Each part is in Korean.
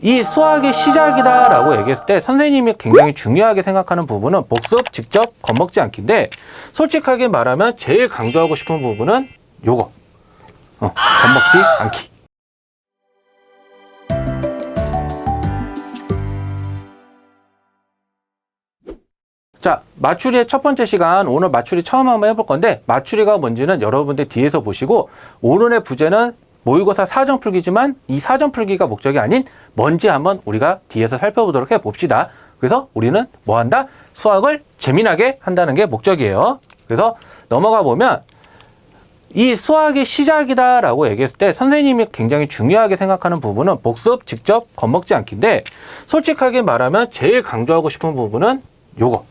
이 수학의 시작이다라고 얘기했을 때 선생님이 굉장히 중요하게 생각하는 부분은 복습, 직접, 겁먹지 않기인데 솔직하게 말하면 제일 강조하고 싶은 부분은 요거 겁먹지 않기. 자, 맞추리의 첫 번째 시간, 오늘 맞추리 처음 한번 해볼 건데 맞추리가 뭔지는 여러분들 뒤에서 보시고 오늘의 부제는 모의고사 사전 풀기지만 이 사전 풀기가 목적이 아닌 뭔지 한번 우리가 뒤에서 살펴보도록 해봅시다. 그래서 우리는 뭐 한다? 수학을 재미나게 한다는 게 목적이에요. 그래서 넘어가 보면 이 수학의 시작이다 라고 얘기했을 때 선생님이 굉장히 중요하게 생각하는 부분은 복습, 직접, 겁먹지 않기인데 솔직하게 말하면 제일 강조하고 싶은 부분은 요거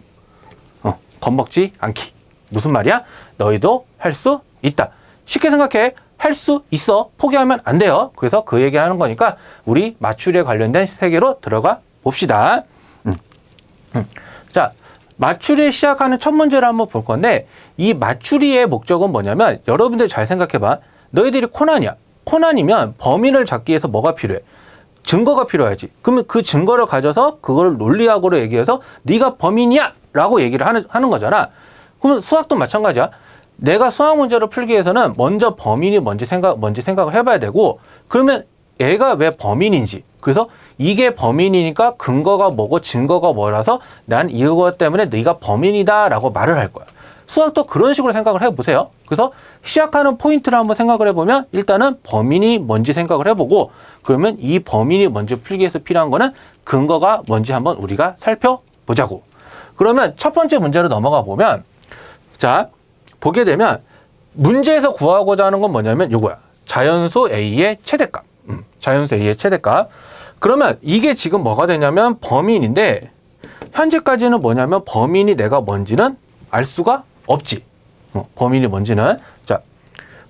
겁먹지 않기. 무슨 말이야? 너희도 할 수 있다. 쉽게 생각해. 할 수 있어. 포기하면 안 돼요. 그래서 그 얘기를 하는 거니까 우리 맞추리에 관련된 세계로 들어가 봅시다. 자, 맞추리 시작하는 첫 문제를 한번 볼 건데 이 맞추리의 목적은 뭐냐면 여러분들 잘 생각해봐. 너희들이 코난이야. 코난이면 범인을 잡기 위해서 뭐가 필요해? 증거가 필요하지. 그러면 그 증거를 가져서 그걸 논리학으로 얘기해서 네가 범인이야 라고 얘기를 하는 거잖아. 그러면 수학도 마찬가지야. 내가 수학 문제를 풀기 위해서는 먼저 범인이 뭔지 생각을 해봐야 되고 그러면 얘가 왜 범인인지 그래서 이게 범인이니까 근거가 뭐고 증거가 뭐라서 난 이거 때문에 네가 범인이다 라고 말을 할 거야. 수학도 그런 식으로 생각을 해보세요. 그래서 시작하는 포인트를 한번 생각을 해보면 일단은 범인이 뭔지 생각을 해보고 그러면 이 범인이 뭔지 풀기 위해서 필요한 거는 근거가 뭔지 한번 우리가 살펴보자고. 그러면 첫 번째 문제로 넘어가 보면 자 보게 되면 문제에서 구하고자 하는 건 뭐냐면 요거야. 자연수 A의 최대값. 자연수 A의 최대값. 그러면 이게 지금 뭐가 되냐면 범인인데 현재까지는 뭐냐면 범인이 내가 뭔지는 알 수가 없지. 범인이 뭔지는. 자,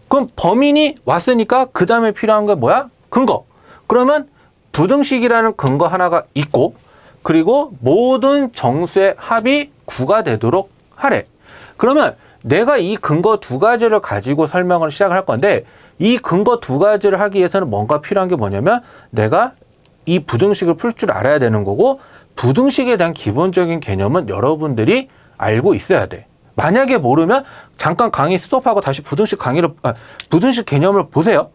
그럼 범인이 왔으니까 그 다음에 필요한 게 뭐야? 근거. 그러면 부등식이라는 근거 하나가 있고 그리고 모든 정수의 합이 9가 되도록 하래. 그러면 내가 이 근거 두 가지를 가지고 설명을 시작할 건데 이 근거 두 가지를 하기 위해서는 뭔가 필요한 게 뭐냐면 내가 이 부등식을 풀 줄 알아야 되는 거고 부등식에 대한 기본적인 개념은 여러분들이 알고 있어야 돼. 만약에 모르면 잠깐 강의 스톱하고 다시 부등식 부등식 개념을 보세요.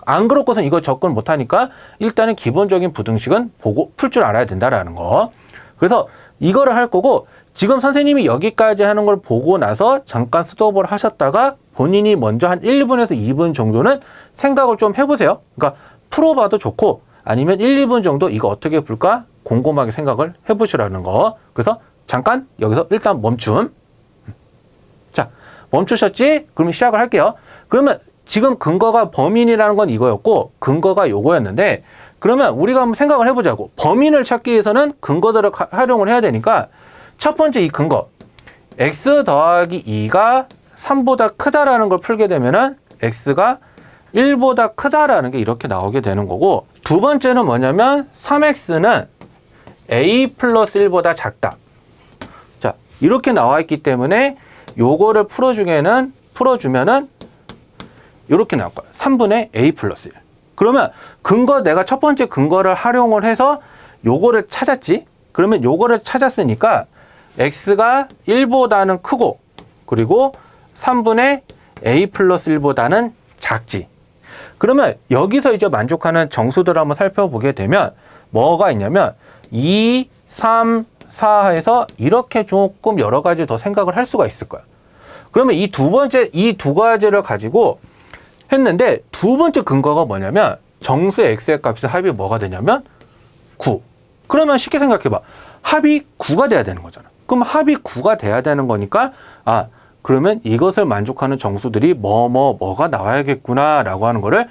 안 그렇고선 이거 접근 못하니까 일단은 기본적인 부등식은 보고 풀 줄 알아야 된다라는 거. 그래서 이거를 할 거고 지금 선생님이 여기까지 하는 걸 보고 나서 잠깐 스톱을 하셨다가 본인이 먼저 한 1분에서 2분 정도는 생각을 좀 해보세요. 그러니까 풀어봐도 좋고 아니면 1, 2분 정도 이거 어떻게 풀까 곰곰하게 생각을 해보시라는 거. 그래서 잠깐 여기서 일단 멈춤. 자, 멈추셨지? 그럼 시작을 할게요. 그러면 지금 근거가 범인이라는 건 이거였고 근거가 요거였는데 그러면 우리가 한번 생각을 해보자고. 범인을 찾기 위해서는 근거들을 활용을 해야 되니까 첫 번째 이 근거 x 더하기 2가 3보다 크다라는 걸 풀게 되면은 x가 1보다 크다라는 게 이렇게 나오게 되는 거고 두 번째는 뭐냐면 3x는 a 플러스 1보다 작다. 자, 이렇게 나와 있기 때문에 요거를 풀어주면은 이렇게 나올 거야. 3분의 a 플러스 1. 그러면 근거 내가 첫 번째 근거를 활용을 해서 요거를 찾았지. 그러면 요거를 찾았으니까 x가 1보다는 크고 그리고 3분의 a 플러스 1보다는 작지. 그러면 여기서 이제 만족하는 정수들을 한번 살펴보게 되면 뭐가 있냐면 2, 3, 4에서 이렇게 조금 여러 가지 더 생각을 할 수가 있을 거야. 그러면 이 두 가지를 가지고 했는데 두 번째 근거가 뭐냐면 정수의 x의 값의 합이 뭐가 되냐면 9. 그러면 쉽게 생각해봐. 합이 9가 돼야 되는 거잖아. 그럼 합이 9가 돼야 되는 거니까 그러면 이것을 만족하는 정수들이 뭐가 나와야겠구나 라고 하는 거를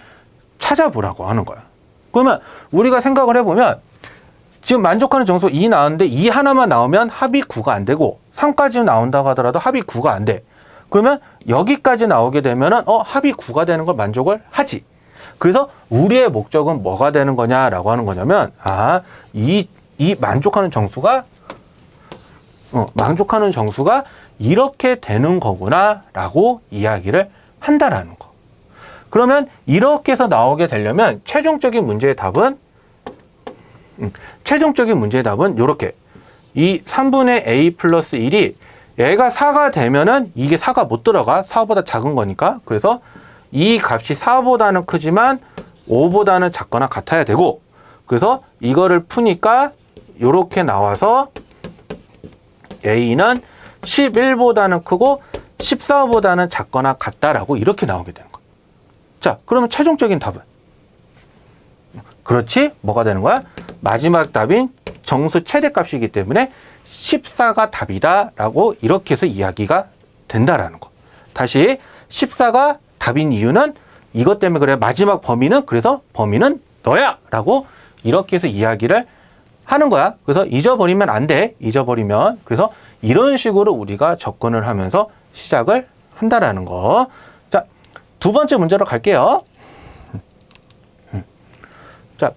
찾아보라고 하는 거야. 그러면 우리가 생각을 해보면 지금 만족하는 정수 2 나왔는데 2 하나만 나오면 합이 9가 안 되고 3까지 나온다고 하더라도 합이 9가 안 돼. 그러면 여기까지 나오게 되면은 합이 9가 되는 걸 만족을 하지. 그래서 우리의 목적은 뭐가 되는 거냐라고 하는 거냐면 이 만족하는 정수가 이렇게 되는 거구나라고 이야기를 한다라는 거. 그러면 이렇게 해서 나오게 되려면 최종적인 문제의 답은 최종적인 문제의 답은 요렇게. 이 3분의 a 플러스 1이 얘가 4가 되면은 이게 4가 못 들어가. 4보다 작은 거니까. 그래서 이 값이 4보다는 크지만 5보다는 작거나 같아야 되고, 그래서 이거를 푸니까 요렇게 나와서 a는 11보다는 크고 14보다는 작거나 같다라고 이렇게 나오게 되는 거야. 자, 그러면 최종적인 답은? 그렇지? 뭐가 되는 거야? 마지막 답인 정수 최대값이기 때문에 14가 답이다 라고 이렇게 해서 이야기가 된다라는 거. 다시 14가 답인 이유는 이것 때문에 그래. 마지막 범위는, 그래서 범위는 너야 라고 이렇게 해서 이야기를 하는 거야. 그래서 잊어버리면 안 돼. 잊어버리면. 그래서 이런 식으로 우리가 접근을 하면서 시작을 한다라는 거. 자, 두 번째 문제로 갈게요. 자,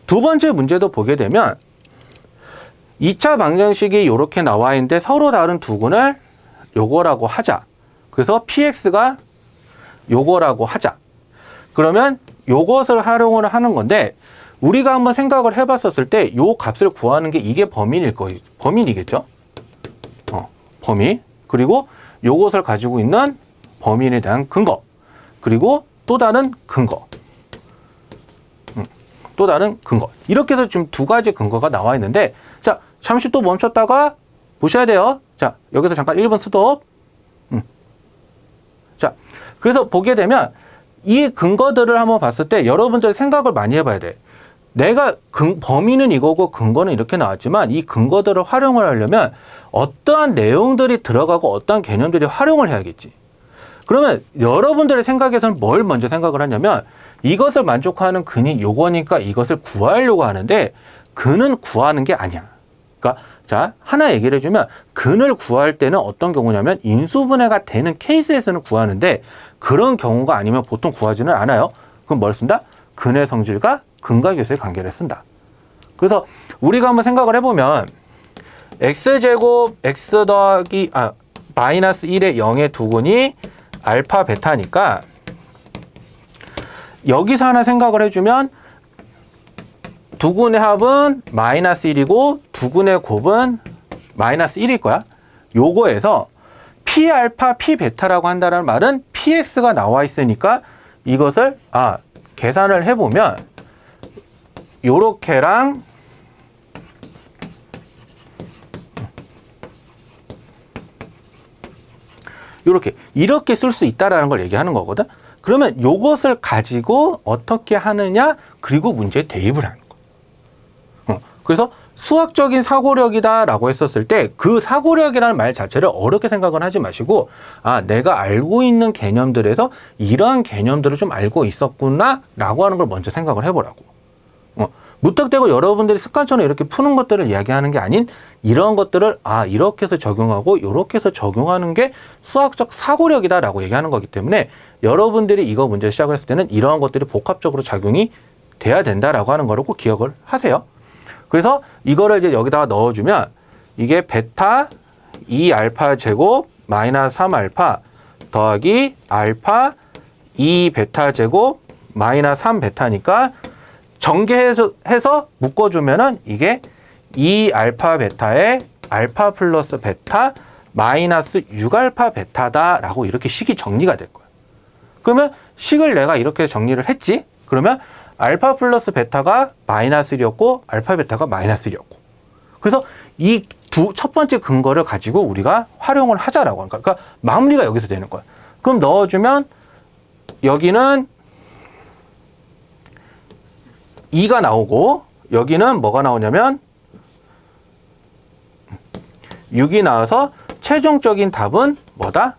두 번째 문제도 보게 되면 2차 방정식이 이렇게 나와 있는데 서로 다른 두 군을 요거라고 하자. 그래서 px가 요거라고 하자. 그러면 요것을 활용을 하는 건데, 우리가 한번 생각을 해봤었을 때 요 값을 구하는 게 이게 범인일 거예요. 범인이겠죠? 범인. 그리고 요것을 가지고 있는 범인에 대한 근거. 그리고 또 다른 근거. 또 다른 근거. 이렇게 해서 지금 두 가지 근거가 나와 있는데, 자, 잠시 또 멈췄다가 보셔야 돼요. 자, 여기서 잠깐 1분 스톱. 자, 그래서 보게 되면 이 근거들을 한번 봤을 때 여러분들 생각을 많이 해봐야 돼. 내가 범위는 이거고 근거는 이렇게 나왔지만 이 근거들을 활용을 하려면 어떠한 내용들이 들어가고 어떠한 개념들이 활용을 해야겠지. 그러면 여러분들의 생각에서는 뭘 먼저 생각을 하냐면, 이것을 만족하는 근이 요거니까 이것을 구하려고 하는데, 근은 구하는 게 아니야. 그러니까 자, 하나 얘기를 해주면, 근을 구할 때는 어떤 경우냐면 인수분해가 되는 케이스에서는 구하는데, 그런 경우가 아니면 보통 구하지는 않아요. 그럼 뭘 쓴다? 근의 성질과 근과교수의 관계를 쓴다. 그래서 우리가 한번 생각을 해보면 x제곱 x 더하기 마이너스 1의 0의 두 군이 알파 베타니까, 여기서 하나 생각을 해주면 두 군의 합은 마이너스 1이고 두 군의 곱은 마이너스 1일 거야. 요거에서 p 알파 p 베타라고 한다는 말은 px가 나와 있으니까 이것을 계산을 해보면 요렇게랑 이렇게 쓸 수 있다라는 걸 얘기하는 거거든. 그러면 요것을 가지고 어떻게 하느냐, 그리고 문제에 대입을 하는 거. 그래서 수학적인 사고력이다라고 했었을 때 그 사고력이라는 말 자체를 어렵게 생각은 하지 마시고, 내가 알고 있는 개념들에서 이러한 개념들을 좀 알고 있었구나라고 하는 걸 먼저 생각을 해보라고. 무턱대고 여러분들이 습관처럼 이렇게 푸는 것들을 이야기하는 게 아닌, 이런 것들을 이렇게 해서 적용하고 이렇게 해서 적용하는 게 수학적 사고력이다라고 얘기하는 거기 때문에, 여러분들이 이거 문제 시작을 했을 때는 이러한 것들이 복합적으로 작용이 돼야 된다라고 하는 거를 꼭 기억을 하세요. 그래서 이거를 이제 여기다가 넣어주면 이게 베타 2알파 제곱 마이너스 3알파 더하기 알파 2베타 제곱 마이너스 3베타니까 전개해서 묶어주면은 이게 2알파 베타에 알파 플러스 베타 마이너스 6알파 베타다라고 이렇게 식이 정리가 될 거야. 그러면 식을 내가 이렇게 정리를 했지? 그러면 알파 플러스 베타가 마이너스 1이었고 알파 베타가 마이너스 1이었고, 그래서 이 첫 번째 근거를 가지고 우리가 활용을 하자라고 하는 거야. 그러니까 마무리가 여기서 되는 거야. 그럼 넣어주면 여기는 2가 나오고 여기는 뭐가 나오냐면 6이 나와서 최종적인 답은 뭐다?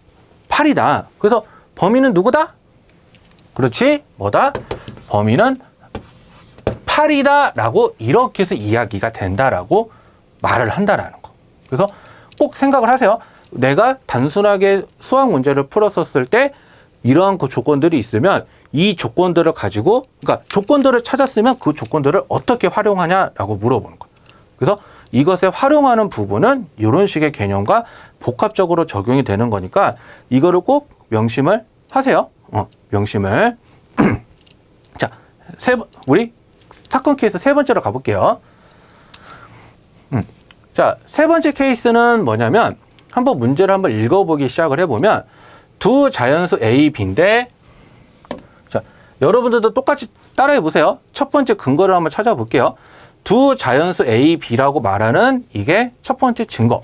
8이다. 그래서 범위는 누구다? 그렇지? 뭐다? 범위는 8이다 라고 이렇게 해서 이야기가 된다라고 말을 한다라는 거. 그래서 꼭 생각을 하세요. 내가 단순하게 수학 문제를 풀었었을 때 이러한 그 조건들이 있으면 이 조건들을 가지고, 그러니까 조건들을 찾았으면 그 조건들을 어떻게 활용하냐라고 물어보는 거예요. 그래서 이것에 활용하는 부분은 이런 식의 개념과 복합적으로 적용이 되는 거니까 이거를 꼭 명심을 하세요. 명심을. 자, 우리 사건 케이스 세 번째로 가볼게요. 자, 세 번째 케이스는 뭐냐면 한번 문제를 한번 읽어보기 시작을 해보면 두 자연수 A, B인데 자, 여러분들도 똑같이 따라해 보세요. 첫 번째 근거를 한번 찾아볼게요. 두 자연수 A, B라고 말하는 이게 첫 번째 증거.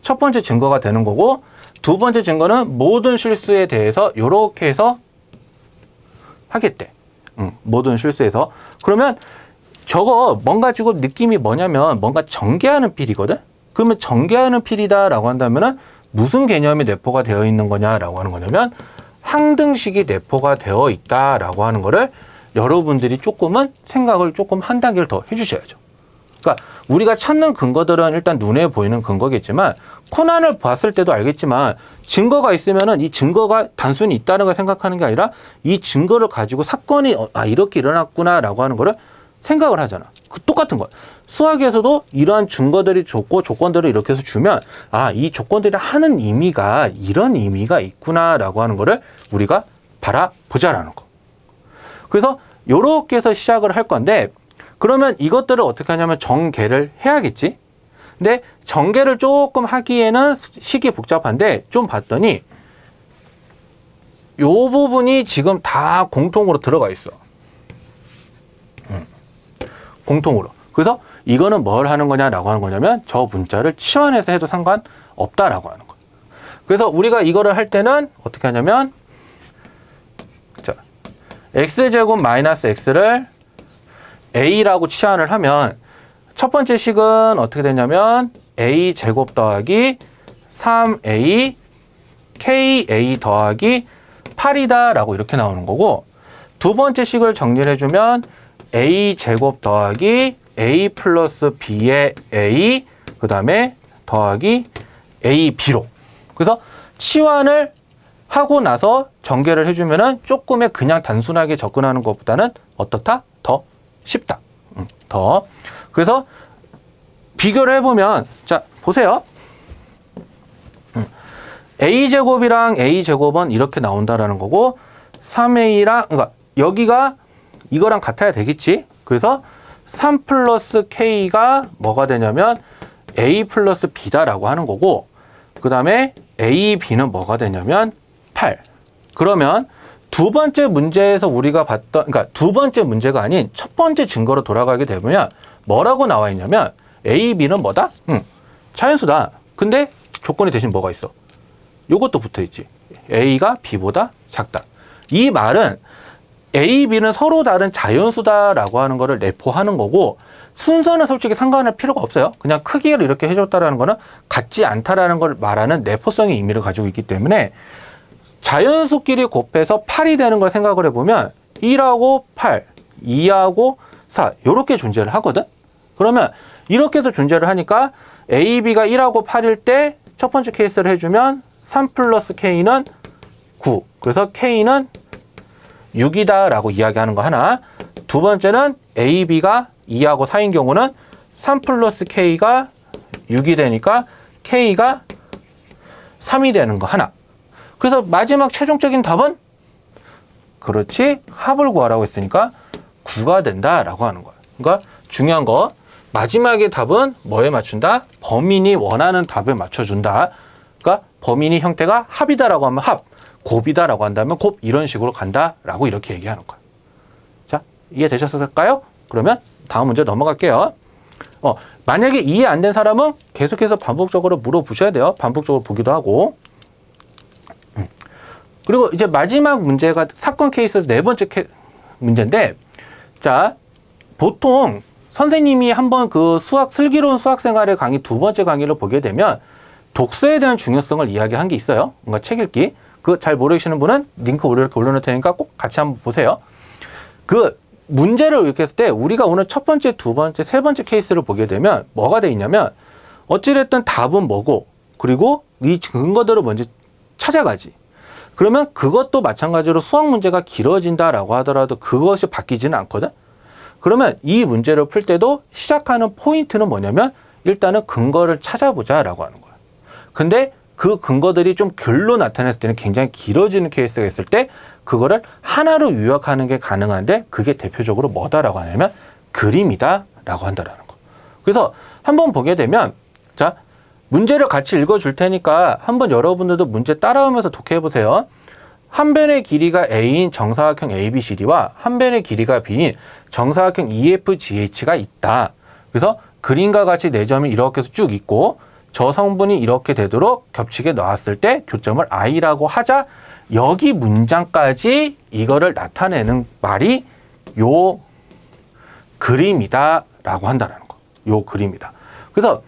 첫 번째 증거가 되는 거고 두 번째 증거는 모든 실수에 대해서 이렇게 해서 하겠대. 모든 실수에서. 그러면 저거 뭔가 지금 느낌이 뭐냐면 뭔가 전개하는 필이거든? 그러면 전개하는 필이다라고 한다면은 무슨 개념이 내포가 되어 있는 거냐라고 하는 거냐면 항등식이 내포가 되어 있다라고 하는 거를 여러분들이 조금은 생각을 조금 한 단계를 더 해주셔야죠. 그러니까 우리가 찾는 근거들은 일단 눈에 보이는 근거겠지만 코난을 봤을 때도 알겠지만 증거가 있으면은 이 증거가 단순히 있다는 걸 생각하는 게 아니라 이 증거를 가지고 사건이 이렇게 일어났구나라고 하는 거를 생각을 하잖아. 똑같은 거야. 수학에서도 이러한 증거들이 좋고 조건들을 이렇게 해서 주면 이 조건들이 하는 의미가 이런 의미가 있구나라고 하는 거를 우리가 바라보자라는 거. 그래서 요렇게 해서 시작을 할 건데 그러면 이것들을 어떻게 하냐면 전개를 해야겠지. 근데 전개를 조금 하기에는 식이 복잡한데 좀 봤더니 요 부분이 지금 다 공통으로 들어가 있어. 공통으로. 그래서 이거는 뭘 하는 거냐라고 하는 거냐면 저 문자를 치환해서 해도 상관없다라고 하는 거예요. 그래서 우리가 이거를 할 때는 어떻게 하냐면 자, x제곱 마이너스 x를 a라고 치환을 하면 첫 번째 식은 어떻게 되냐면 a제곱 더하기 3a ka 더하기 8이다 라고 이렇게 나오는 거고 두 번째 식을 정리를 해주면 a제곱 더하기 a 플러스 b의 a 그 다음에 더하기 ab로 그래서 치환을 하고 나서 전개를 해주면은 조금의 그냥 단순하게 접근하는 것보다는 어떻다? 더 쉽다. 더. 그래서 비교를 해보면 자 보세요. a제곱이랑 a제곱은 이렇게 나온다라는 거고 3a랑 그러니까 여기가 이거랑 같아야 되겠지. 그래서 3 플러스 k가 뭐가 되냐면 a 플러스 b다라고 하는 거고 그 다음에 a, b는 뭐가 되냐면 8. 그러면 두 번째 문제에서 우리가 봤던 그러니까 두 번째 문제가 아닌 첫 번째 증거로 돌아가게 되면 뭐라고 나와 있냐면 a, b는 뭐다? 자연수다. 근데 조건이 대신 뭐가 있어? 요것도 붙어 있지. a가 b보다 작다. 이 말은 A, B는 서로 다른 자연수다라고 하는 거를 내포하는 거고 순서는 솔직히 상관할 필요가 없어요. 그냥 크기를 이렇게 해줬다라는 거는 같지 않다라는 걸 말하는 내포성의 의미를 가지고 있기 때문에 자연수끼리 곱해서 8이 되는 걸 생각을 해보면 1하고 8, 2하고 4 이렇게 존재를 하거든. 그러면 이렇게 해서 존재를 하니까 A, B가 1하고 8일 때 첫 번째 케이스를 해주면 3 플러스 K는 9. 그래서 K는 6이다 라고 이야기하는 거 하나. 두 번째는 A, B가 2하고 4인 경우는 3 플러스 K가 6이 되니까 K가 3이 되는 거 하나. 그래서 마지막 최종적인 답은 그렇지 합을 구하라고 했으니까 9가 된다라고 하는 거야. 그러니까 중요한 거 마지막의 답은 뭐에 맞춘다? 범인이 원하는 답에 맞춰준다. 그러니까 범인이 형태가 합이다라고 하면 합, 곱이다라고 한다면 곱 이런 식으로 간다라고 이렇게 얘기하는 거야. 자, 이해되셨을까요? 그러면 다음 문제 넘어갈게요. 만약에 이해 안 된 사람은 계속해서 반복적으로 물어보셔야 돼요. 반복적으로 보기도 하고. 그리고 이제 마지막 문제가 사건 케이스 네 번째 문제인데, 자, 보통 선생님이 한번 그 슬기로운 수학생활의 강의 두 번째 강의를 보게 되면 독서에 대한 중요성을 이야기한 게 있어요. 뭔가 책 읽기. 그거 잘 모르시는 분은 링크 이렇게 올려놓을 테니까 꼭 같이 한번 보세요. 그 문제를 이렇게 했을 때 우리가 오늘 첫 번째, 두 번째, 세 번째 케이스를 보게 되면 뭐가 돼 있냐면 어찌됐든 답은 뭐고 그리고 이 근거들을 먼저 찾아가지. 그러면 그것도 마찬가지로 수학 문제가 길어진다라고 하더라도 그것이 바뀌지는 않거든. 그러면 이 문제를 풀 때도 시작하는 포인트는 뭐냐면 일단은 근거를 찾아보자라고 하는 거야. 근데 그 근거들이 좀 글로 나타냈을 때는 굉장히 길어지는 케이스가 있을 때 그거를 하나로 요약하는 게 가능한데 그게 대표적으로 뭐다라고 하냐면 그림이다라고 한다라는 거. 그래서 한번 보게 되면, 자, 문제를 같이 읽어줄 테니까 한번 여러분들도 문제 따라오면서 독해보세요. 한 변의 길이가 A인 정사각형 ABCD와 한 변의 길이가 B인 정사각형 EFGH가 있다. 그래서 그림과 같이 네 점이 이렇게 해서 쭉 있고 저 성분이 이렇게 되도록 겹치게 놨을 때 교점을 I라고 하자. 여기 문장까지 이거를 나타내는 말이 요 그림이다 라고 한다는 거. 요 그림이다. 그래서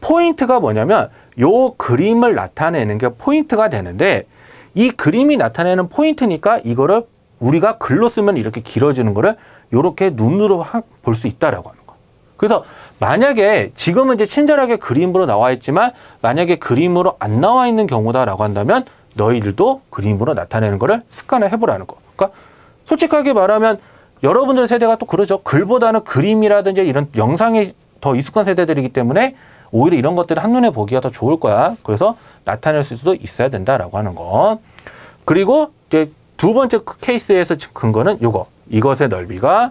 포인트가 뭐냐면 요 그림을 나타내는 게 포인트가 되는데 이 그림이 나타내는 포인트니까 이거를 우리가 글로 쓰면 이렇게 길어지는 거를 이렇게 눈으로 볼 수 있다라고 하는 거. 그래서 만약에 지금은 이제 친절하게 그림으로 나와 있지만 만약에 그림으로 안 나와 있는 경우다라고 한다면 너희들도 그림으로 나타내는 거를 습관을 해보라는 거. 그러니까 솔직하게 말하면 여러분들 세대가 또 그러죠. 글보다는 그림이라든지 이런 영상이 더 익숙한 세대들이기 때문에 오히려 이런 것들을 한눈에 보기가 더 좋을 거야. 그래서 나타낼 수도 있어야 된다라고 하는 거. 그리고 이제 두 번째 케이스에서 근거는 요거. 이것의 넓이가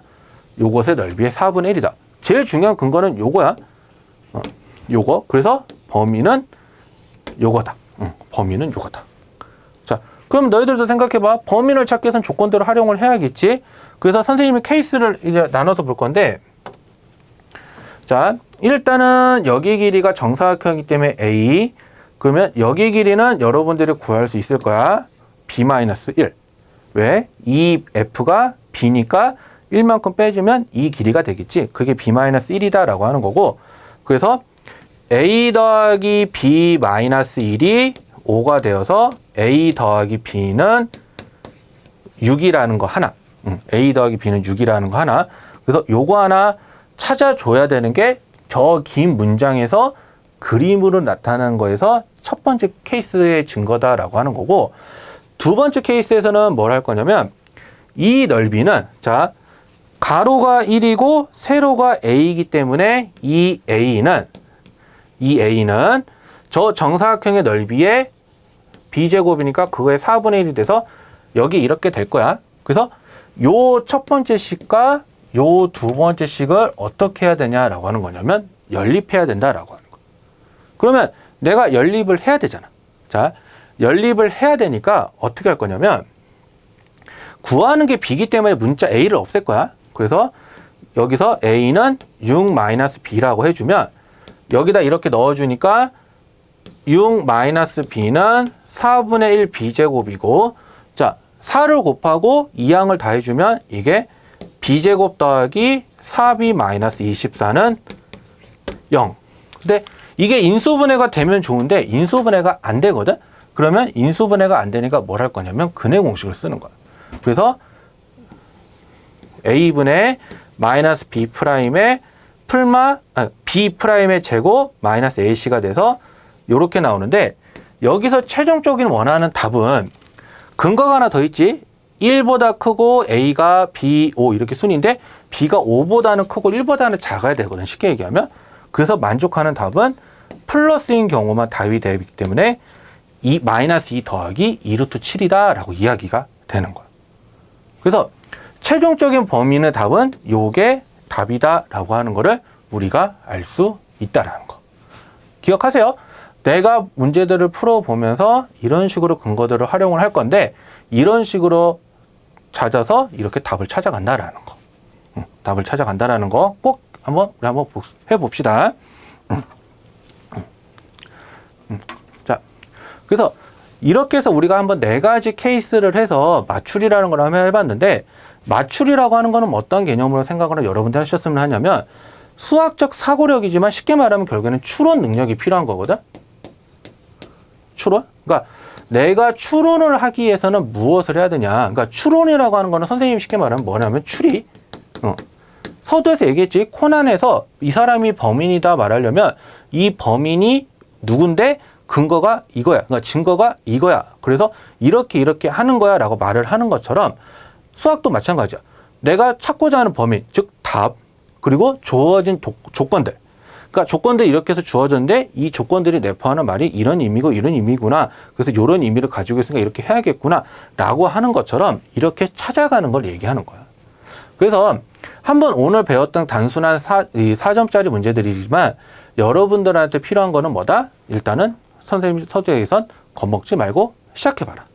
요것의 넓이의 4분의 1이다. 제일 중요한 근거는 요거야. 요거. 그래서 범위는 요거다. 범위는 요거다. 자, 그럼 너희들도 생각해봐. 범위를 찾기 위해서는 조건대로 활용을 해야겠지. 그래서 선생님이 케이스를 이제 나눠서 볼 건데, 자, 일단은 여기 길이가 정사각형이기 때문에 A. 그러면 여기 길이는 여러분들이 구할 수 있을 거야. B-1. 왜? 이 F가 B니까 1만큼 빼주면 이 길이가 되겠지. 그게 B-1이다 라고 하는 거고. 그래서 A 더하기 B-1이 5가 되어서 A 더하기 B는 6이라는 거 하나. A 더하기 B는 6이라는 거 하나. 그래서 요거 하나 찾아줘야 되는 게 저 긴 문장에서 그림으로 나타나는 거에서 첫 번째 케이스의 증거다라고 하는 거고, 두 번째 케이스에서는 뭘 할 거냐면 이 넓이는, 자, 가로가 1이고 세로가 A이기 때문에 이 A는 저 정사각형의 넓이의 B제곱이니까 그거의 4분의 1이 돼서 여기 이렇게 될 거야. 그래서 요 첫 번째 식과 요 두 번째 식을 어떻게 해야 되냐라고 하는 거냐면 연립해야 된다라고 하는 거. 그러면 내가 연립을 해야 되잖아. 자, 연립을 해야 되니까 어떻게 할 거냐면 구하는 게 B이기 때문에 문자 A를 없앨 거야. 그래서 여기서 A는 6-B라고 해주면 여기다 이렇게 넣어주니까 6-B는 4분의 1 B제곱이고, 자, 4를 곱하고 2항을 다 해주면 이게 B제곱 더하기 4B-24는 0. 근데 이게 인수분해가 되면 좋은데 인수분해가 안 되거든? 그러면 인수분해가 안 되니까 뭘 할 거냐면 근해 공식을 쓰는 거야. 그래서 A분의 마이너스 B 프라임의 B 프라임의 제곱 마이너스 AC가 돼서 이렇게 나오는데, 여기서 최종적인 원하는 답은 근거가 하나 더 있지. 1보다 크고 A가 B, 5 이렇게 순인데 B가 5보다는 크고 1보다는 작아야 되거든, 쉽게 얘기하면. 그래서 만족하는 답은 플러스인 경우만 답이 되기 때문에 마이너스 2 더하기 2루트 7이다 라고 이야기가 되는 거야. 그래서 최종적인 범위의 답은 요게 답이다 라고 하는 거를 우리가 알 수 있다라는 거. 기억하세요. 내가 문제들을 풀어보면서 이런 식으로 근거들을 활용을 할 건데 이런 식으로 찾아서 이렇게 답을 찾아간다라는 거. 답을 찾아간다라는 거 꼭 한번 해봅시다. 자, 그래서 이렇게 해서 우리가 한번 4가지 케이스를 해서 맞추리라는 걸 한번 해봤는데, 맞추리라고 하는 거는 어떤 개념으로 생각을 여러분들 하셨으면 하냐면 수학적 사고력이지만 쉽게 말하면 결국에는 추론 능력이 필요한 거거든. 추론? 그러니까 내가 추론을 하기 위해서는 무엇을 해야 되냐. 그러니까 추론이라고 하는 거는 선생님이 쉽게 말하면 뭐냐면 추리. 서두에서 얘기했지. 코난에서 이 사람이 범인이다 말하려면 이 범인이 누군데 근거가 이거야. 그러니까 증거가 이거야. 그래서 이렇게 하는 거야 라고 말을 하는 것처럼 수학도 마찬가지야. 내가 찾고자 하는 범인, 즉 답, 그리고 주어진 조건들. 그러니까 조건들이 이렇게 해서 주어졌는데 이 조건들이 내포하는 말이 이런 의미고 이런 의미구나. 그래서 이런 의미를 가지고 있으니까 이렇게 해야겠구나 라고 하는 것처럼 이렇게 찾아가는 걸 얘기하는 거야. 그래서 한번 오늘 배웠던 단순한 이 4점짜리 문제들이지만 여러분들한테 필요한 거는 뭐다? 일단은 선생님 서재에선 겁먹지 말고 시작해봐라.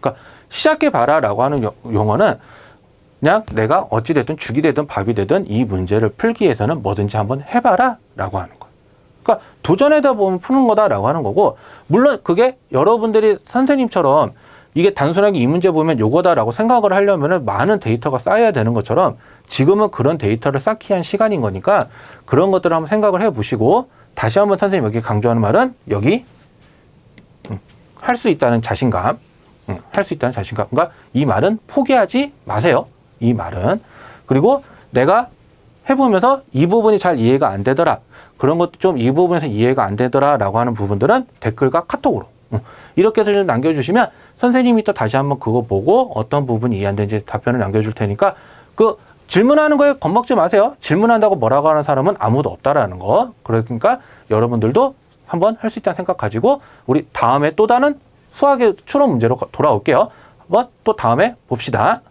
그러니까 시작해봐라 라고 하는 용어는 그냥 내가 어찌됐든 죽이 되든 밥이 되든 이 문제를 풀기 위해서는 뭐든지 한번 해봐라 라고 하는 거예요. 그러니까 도전하다 보면 푸는 거다라고 하는 거고, 물론 그게 여러분들이 선생님처럼 이게 단순하게 이 문제 보면 요거다라고 생각을 하려면 많은 데이터가 쌓여야 되는 것처럼 지금은 그런 데이터를 쌓기 위한 시간인 거니까 그런 것들을 한번 생각을 해보시고, 다시 한번 선생님 여기 강조하는 말은 여기 할 수 있다는 자신감, 할 수 있다는 자신감. 그러니까 이 말은 포기하지 마세요. 이 말은. 그리고 내가 해보면서 이 부분이 잘 이해가 안 되더라, 그런 것도 좀 이 부분에서 이해가 안 되더라 라고 하는 부분들은 댓글과 카톡으로 이렇게 해서 좀 남겨주시면 선생님이 또 다시 한번 그거 보고 어떤 부분이 이해 안 되는지 답변을 남겨줄 테니까 그 질문하는 거에 겁먹지 마세요. 질문한다고 뭐라고 하는 사람은 아무도 없다라는 거. 그러니까 여러분들도 한번 할 수 있다는 생각 가지고 우리 다음에 또 다른 수학의 추론 문제로 돌아올게요. 한번 또 다음에 봅시다.